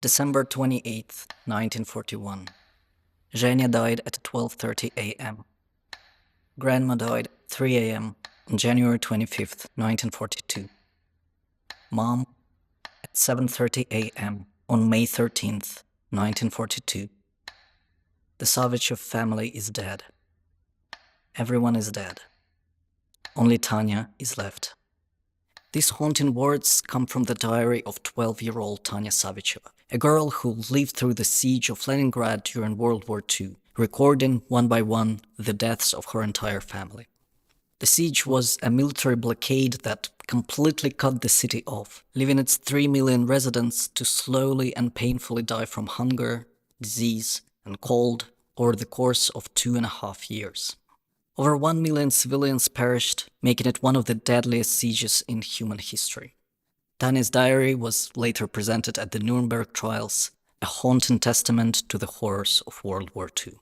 December 28th, 1941. Zhenya died at 12:30 a.m. Grandma died at 3 a.m. on January 25th, 1942. Mom at 7:30 a.m. on May 13th, 1942. The Savichev family is dead. Everyone is dead. Only Tanya is left. These haunting words come from the diary of 12-year-old Tanya Savicheva, a girl who lived through the siege of Leningrad during World War II, recording one by one the deaths of her entire family. The siege was a military blockade that completely cut the city off, leaving its 3 million residents to slowly and painfully die from hunger, disease, and cold over the course of 2.5 years. Over 1 million civilians perished, making it one of the deadliest sieges in human history. Tanya's diary was later presented at the Nuremberg trials, a haunting testament to the horrors of World War II.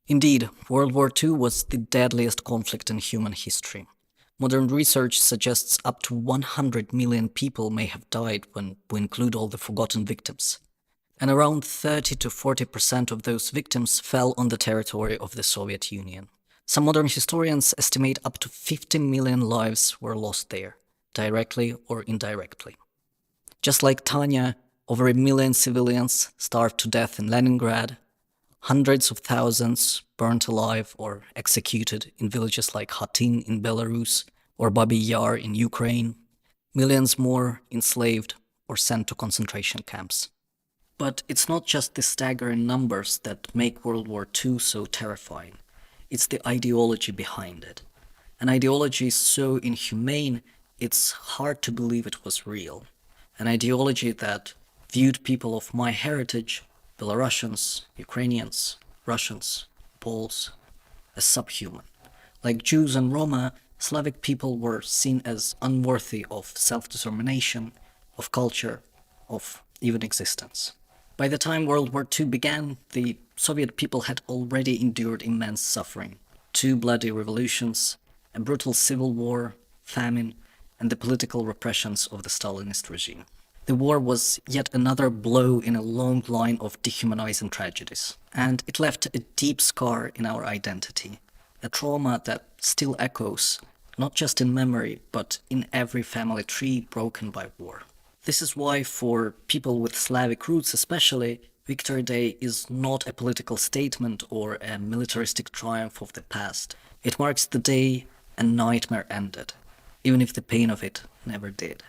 Indeed, World War II was the deadliest conflict in human history. Modern research suggests up to 100 million people may have died when we include all the forgotten victims. And around 30 to 40% of those victims fell on the territory of the Soviet Union. Some modern historians estimate up to 50 million lives were lost there, directly or indirectly. Just like Tanya, over 1 million civilians starved to death in Leningrad, hundreds of thousands burnt alive or executed in villages like Khatyn in Belarus or Babi Yar in Ukraine, millions more enslaved or sent to concentration camps. But it's not just the staggering numbers that make World War II so terrifying. It's the ideology behind it. An ideology so inhumane, it's hard to believe it was real. An ideology that viewed people of my heritage, Belarusians, Ukrainians, Russians, Poles, as subhuman. Like Jews and Roma, Slavic people were seen as unworthy of self-determination, of culture, of even existence. By the time World War II began, the Soviet people had already endured immense suffering. 2 bloody revolutions, a brutal civil war, famine, and the political repressions of the Stalinist regime. The war was yet another blow in a long line of dehumanizing tragedies, and it left a deep scar in our identity, a trauma that still echoes, not just in memory, but in every family tree broken by war. This is why, for people with Slavic roots especially, Victory Day is not a political statement or a militaristic triumph of the past. It marks the day a nightmare ended, even if the pain of it never did.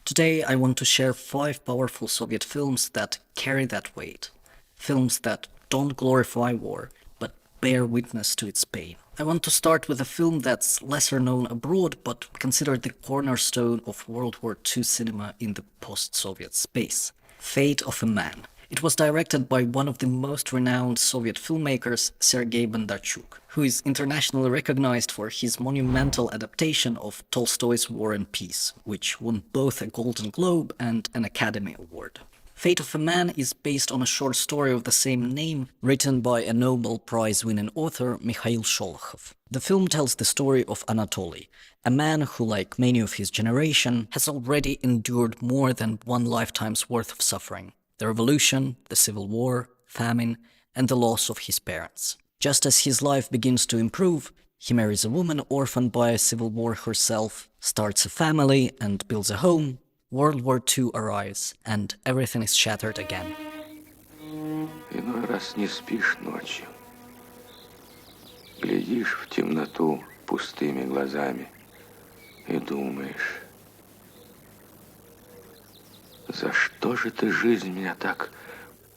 Today I want to share 5 powerful Soviet films that carry that weight. Films that don't glorify war, but bear witness to its pain. I want to start with a film that's lesser known abroad, but considered the cornerstone of World War II cinema in the post-Soviet space. Fate of a Man. It was directed by one of the most renowned Soviet filmmakers, Sergei Bondarchuk, who is internationally recognized for his monumental adaptation of Tolstoy's War and Peace, which won both a Golden Globe and an Academy Award. Fate of a Man is based on a short story of the same name, written by a Nobel Prize-winning author, Mikhail Sholokhov. The film tells the story of Anatoly, a man who, like many of his generation, has already endured more than one lifetime's worth of suffering. The revolution, the civil war, famine, and the loss of his parents. Just as his life begins to improve, he marries a woman orphaned by a civil war herself, starts a family, and builds a home. World War II arrives, and everything is shattered again. Иной раз не спишь ночью. Глядишь в темноту пустыми глазами и думаешь, за что же ты жизнь меня так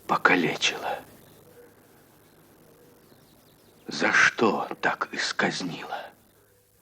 покалечила? За что так исказнила?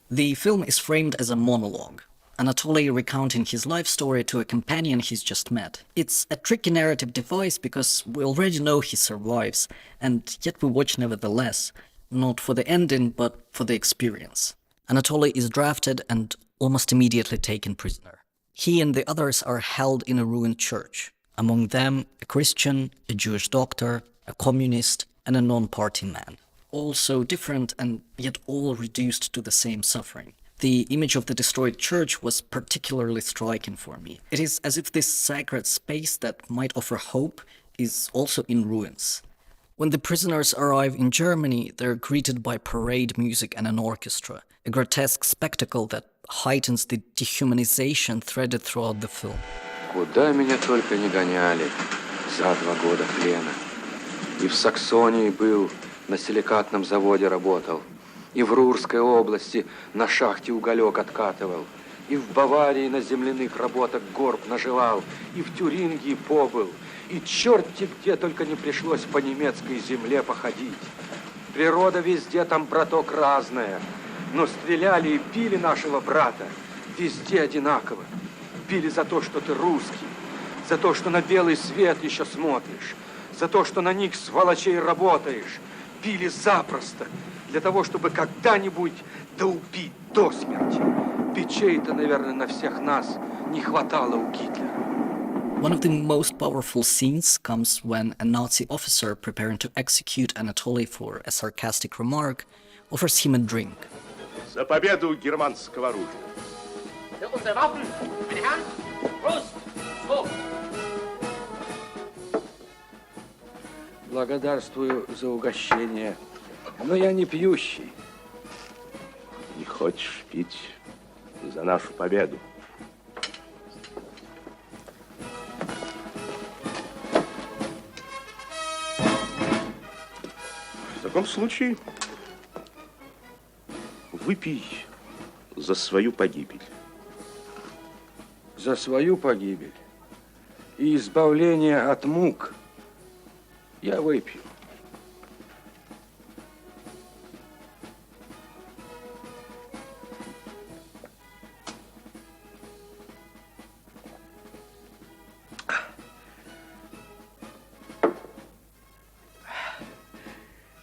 The film is framed as a monologue. Anatoly recounting his life story to a companion he's just met. It's a tricky narrative device because we already know he survives, and yet we watch nevertheless, not for the ending, but for the experience. Anatoly is drafted and almost immediately taken prisoner. He and the others are held in a ruined church. Among them, a Christian, a Jewish doctor, a communist, and a non-party man. All so different and yet all reduced to the same suffering. The image of the destroyed church was particularly striking for me. It is as if this sacred space that might offer hope is also in ruins. When the prisoners arrive in Germany, they're greeted by parade music and an orchestra, a grotesque spectacle that heightens the dehumanization threaded throughout the film. Куда меня только не гоняли за 2 года плена. И в Саксонии был, на силикатном заводе работал. И в Рурской области на шахте уголек откатывал. И в Баварии на земляных работах горб наживал. И в Тюрингии побыл. И черти где только не пришлось по немецкой земле походить. Природа везде там, браток, разная. Но стреляли и били нашего брата везде одинаково. Били за то, что ты русский. За то, что на белый свет еще смотришь. За то, что на них, сволочей, работаешь. Били запросто. Для того, чтобы когда-нибудь доубить до смерти. Печей-то, наверное, на всех нас не хватало у Гитлера. One of the most powerful scenes comes when a Nazi officer preparing to execute Anatoly for a sarcastic remark offers him a drink. За победу германского оружия! Für unsere Waffen, meine Herren, Prost! So! Благодарствую за угощение, но я не пьющий. Не хочешь пить за нашу победу? В таком случае выпей за свою погибель. За свою погибель и избавление от мук я выпью.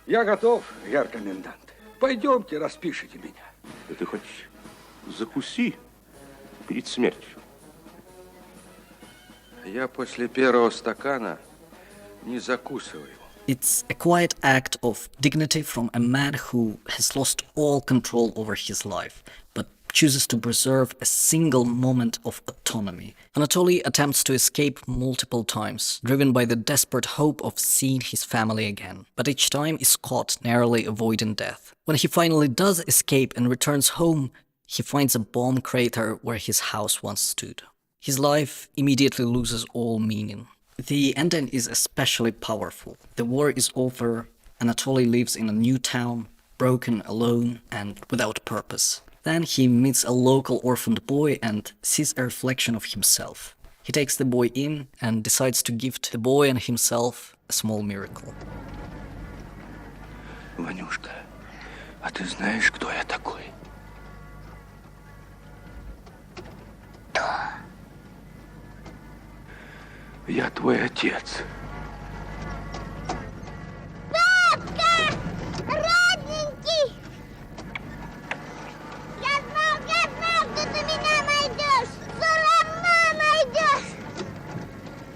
Я готов, герр комендант. Пойдемте, распишите меня. Да ты хоть закуси перед смертью. Я после первого стакана не закусываю. It's a quiet act of dignity from a man who has lost all control over his life, but chooses to preserve a single moment of autonomy. Anatoly attempts to escape multiple times, driven by the desperate hope of seeing his family again, but each time is caught, narrowly avoiding death. When he finally does escape and returns home, he finds a bomb crater where his house once stood. His life immediately loses all meaning. The ending is especially powerful. The war is over, Anatoly lives in a new town, broken, alone, and without purpose. Then he meets a local orphaned boy and sees a reflection of himself. He takes the boy in and decides to gift the boy and himself a small miracle. Ванюшка, а ты знаешь, кто я такой? Да. Я твой отец. Папка! Родненький! Я знал, что ты меня найдешь! Все равно найдешь!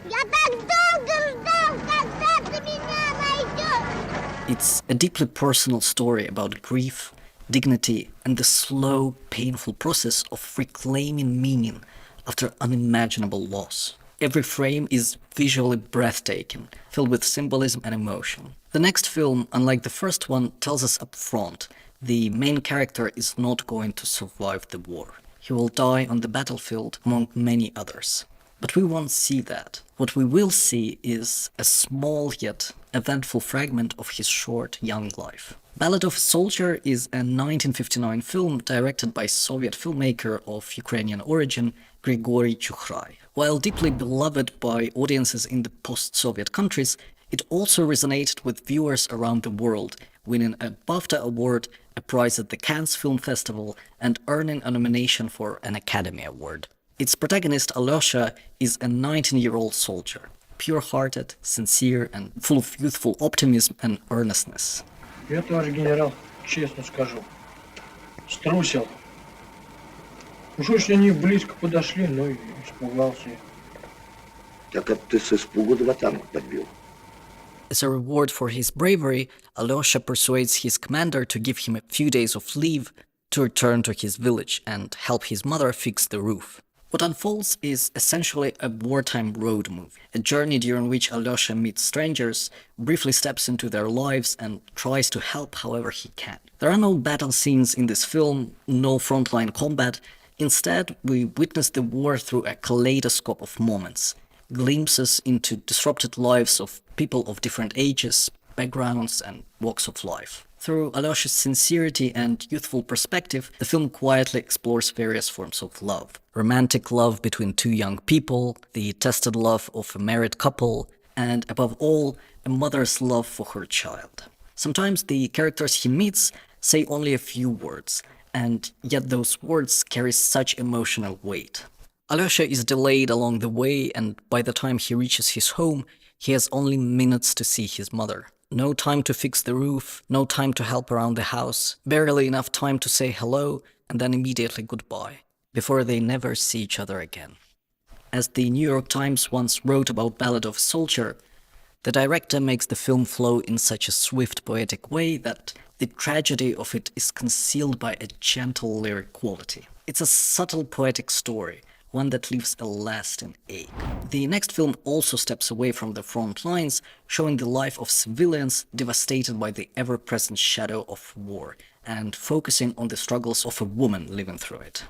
Я так долго ждал, когда ты меня найдешь! It's a deeply personal story about grief, dignity, and the slow, painful process of reclaiming meaning after unimaginable loss. Every frame is visually breathtaking, filled with symbolism and emotion. The next film, unlike the first one, tells us up front the main character is not going to survive the war. He will die on the battlefield among many others. But we won't see that. What we will see is a small yet eventful fragment of his short young life. Ballad of a Soldier is a 1959 film directed by Soviet filmmaker of Ukrainian origin Grigory Chukhrai. While deeply beloved by audiences in the post-Soviet countries, it also resonated with viewers around the world, winning a BAFTA award, a prize at the Cannes Film Festival, and earning a nomination for an Academy Award. Its protagonist, Alyosha, is a 19-year-old soldier, pure-hearted, sincere, and full of youthful optimism and earnestness. Я тоже, генерал, честно скажу, струсил. Уж очень они близко подошли, но и испугался. Так это ты с испугу 2 танка подбил. As a reward for his bravery, Alyosha persuades his commander to give him a few days of leave to return to his village and help his mother fix the roof. What unfolds is essentially a wartime road movie, a journey during which Alyosha meets strangers, briefly steps into their lives, and tries to help however he can. There are no battle scenes in this film, no frontline combat. Instead, we witness the war through a kaleidoscope of moments, glimpses into disrupted lives of people of different ages, backgrounds, and walks of life. Through Alyosha's sincerity and youthful perspective, the film quietly explores various forms of love. Romantic love between two young people, the tested love of a married couple, and above all, a mother's love for her child. Sometimes the characters he meets say only a few words, and yet those words carry such emotional weight. Alyosha is delayed along the way, and by the time he reaches his home, he has only minutes to see his mother. No time to fix the roof, no time to help around the house, barely enough time to say hello and then immediately goodbye, before they never see each other again. As the New York Times once wrote about Ballad of a Soldier, the director makes the film flow in such a swift, poetic way that the tragedy of it is concealed by a gentle lyric quality. It's a subtle poetic story, one that leaves a lasting ache. The next film also steps away from the front lines, showing the life of civilians devastated by the ever-present shadow of war, and focusing on the struggles of a woman living through it.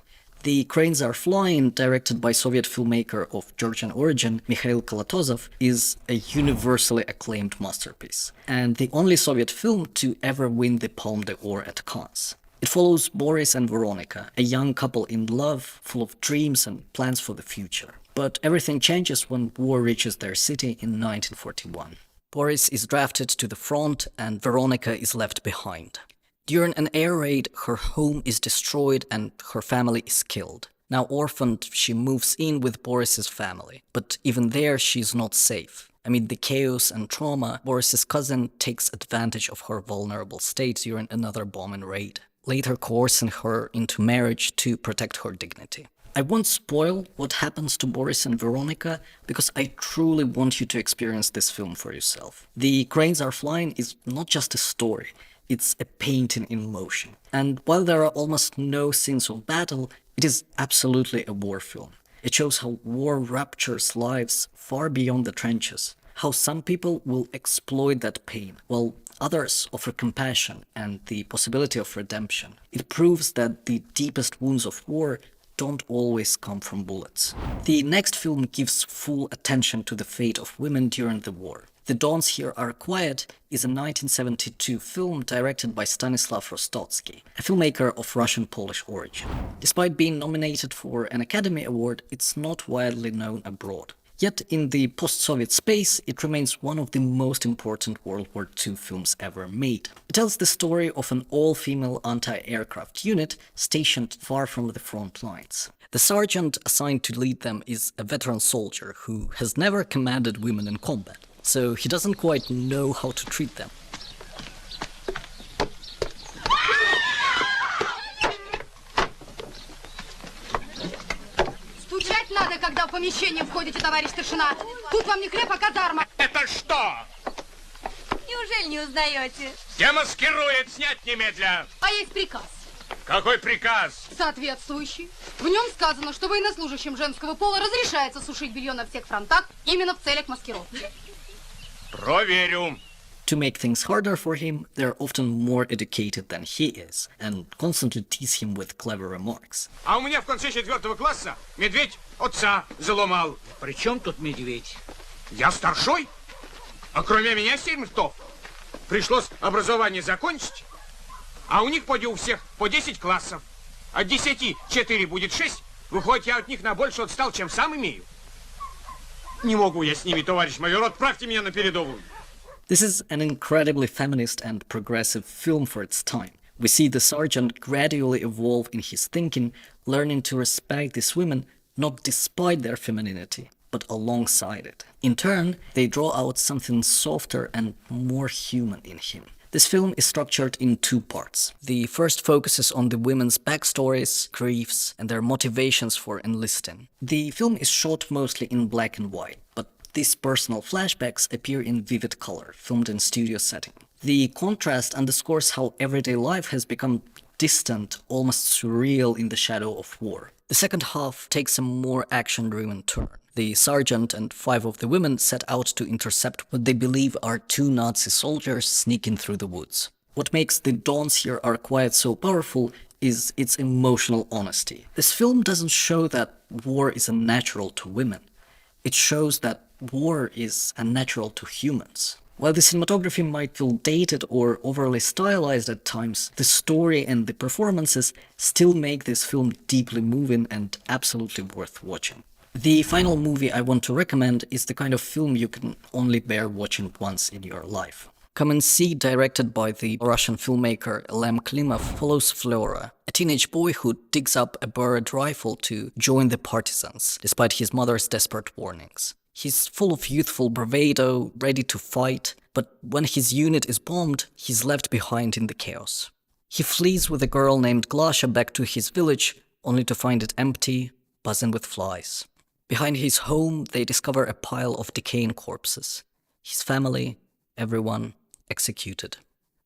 The Cranes Are Flying, directed by Soviet filmmaker of Georgian origin Mikhail Kalatozov, is a universally acclaimed masterpiece, and the only Soviet film to ever win the Palme d'Or at Cannes. It follows Boris and Veronica, a young couple in love, full of dreams and plans for the future. But everything changes when war reaches their city in 1941. Boris is drafted to the front and Veronica is left behind. During an air raid, her home is destroyed and her family is killed. Now orphaned, she moves in with Boris's family. But even there, she's not safe. Amid the chaos and trauma, Boris's cousin takes advantage of her vulnerable state during another bombing raid, later coercing her into marriage to protect her dignity. I won't spoil what happens to Boris and Veronica because I truly want you to experience this film for yourself. The Cranes Are Flying is not just a story, it's a painting in motion. And while there are almost no scenes of battle, it is absolutely a war film. It shows how war ruptures lives far beyond the trenches, how some people will exploit that pain, while others offer compassion and the possibility of redemption. It proves that the deepest wounds of war don't always come from bullets. The next film gives full attention to the fate of women during the war. The Dawns Here Are Quiet is a 1972 film directed by Stanislav Rostotsky, a filmmaker of Russian-Polish origin. Despite being nominated for an Academy Award, it's not widely known abroad. Yet in the post-Soviet space, it remains one of the most important World War II films ever made. It tells the story of an all-female anti-aircraft unit stationed far from the front lines. The sergeant assigned to lead them is a veteran soldier who has never commanded women in combat, so he doesn't quite know how to treat them. Стучать надо, когда в помещение входите, товарищ старшина. Тут вам не хлеб, а казарма. Это что? Неужели не узнаете? Демаскирует, снять немедля. А есть приказ. Какой приказ? Соответствующий. В нем сказано, что военнослужащим женского пола разрешается сушить белье на всех фронтах именно в целях маскировки. Проверю. To make things harder for him, they're often more educated than he is, and constantly tease him with clever remarks. А у меня в конце 4 класса медведь отца заломал. При чем тут медведь? Я старшой, а кроме меня 7 кто. Пришлось образование закончить, а у них поди у всех по 10 классов. От 10 4 будет 6, выходит, я от них на больше отстал, чем сам имею. Не могу я с ними, товарищ майор, отправьте меня на передовую. This is an incredibly feminist and progressive film for its time. We see the sergeant gradually evolve in his thinking, learning to respect these women not despite their femininity, but alongside it. In turn, they draw out something softer and more human in him. This film is structured in 2 parts. The first focuses on the women's backstories, griefs, and their motivations for enlisting. The film is shot mostly in black and white, but these personal flashbacks appear in vivid color, filmed in studio setting. The contrast underscores how everyday life has become distant, almost surreal in the shadow of war. The second half takes a more action-driven turn. The sergeant and 5 of the women set out to intercept what they believe are 2 Nazi soldiers sneaking through the woods. What makes the dawns here are quite so powerful is its emotional honesty. This film doesn't show that war is unnatural to women. It shows that war is unnatural to humans. While the cinematography might feel dated or overly stylized at times, the story and the performances still make this film deeply moving and absolutely worth watching. The final movie I want to recommend is the kind of film you can only bear watching once in your life. Come and See, directed by the Russian filmmaker Lem Klimov, follows Flora, a teenage boy who digs up a borrowed rifle to join the partisans, despite his mother's desperate warnings. He's full of youthful bravado, ready to fight, but when his unit is bombed, he's left behind in the chaos. He flees with a girl named Glasha back to his village, only to find it empty, buzzing with flies. Behind his home, they discover a pile of decaying corpses. His family, everyone, executed.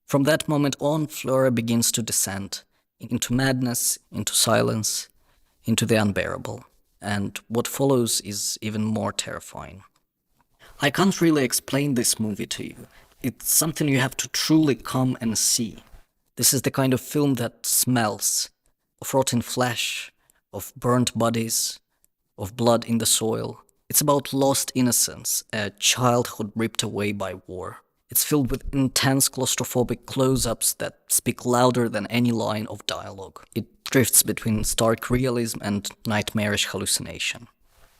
From that moment on, Flora begins to descend into madness, into silence, into the unbearable. And what follows is even more terrifying. I can't really explain this movie to you. It's something you have to truly come and see. This is the kind of film that smells of rotten flesh, of burnt bodies, of blood in the soil. It's about lost innocence, a childhood ripped away by war. It's filled with intense claustrophobic close-ups that speak louder than any line of dialogue. It drifts between stark realism and nightmarish hallucination.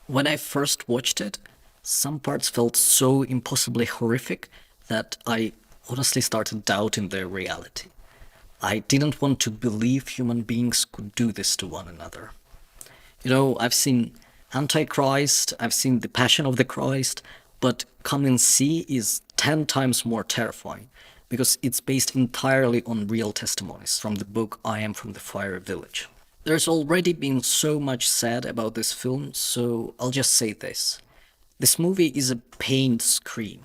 When I first watched it, some parts felt so impossibly horrific that I honestly started doubting their reality. I didn't want to believe human beings could do this to one another. You know, I've seen Antichrist, I've seen The Passion of the Christ, but Come and See is 10 times more terrifying, because it's based entirely on real testimonies from the book I Am from the Fiery Village. There's already been so much said about this film, so I'll just say this. This movie is a pained scream.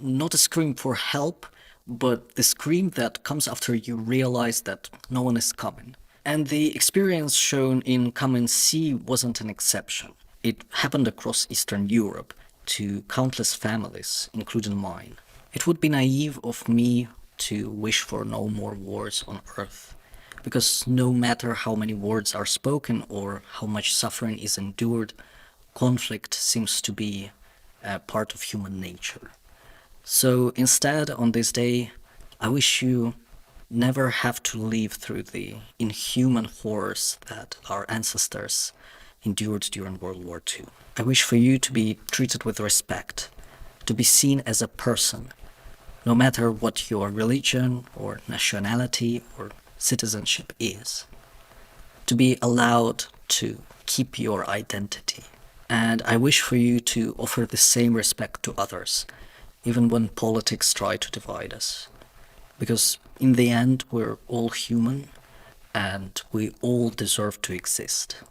Not a scream for help, but the scream that comes after you realize that no one is coming. And the experience shown in Come and See wasn't an exception. It happened across Eastern Europe to countless families, including mine. It would be naive of me to wish for no more wars on Earth, because no matter how many words are spoken or how much suffering is endured, conflict seems to be a part of human nature. So instead, on this day, I wish you never have to live through the inhuman horrors that our ancestors endured during World War II. I wish for you to be treated with respect, to be seen as a person, no matter what your religion or nationality or citizenship is, to be allowed to keep your identity. And I wish for you to offer the same respect to others, even when politics try to divide us. Because in the end, we're all human, and we all deserve to exist.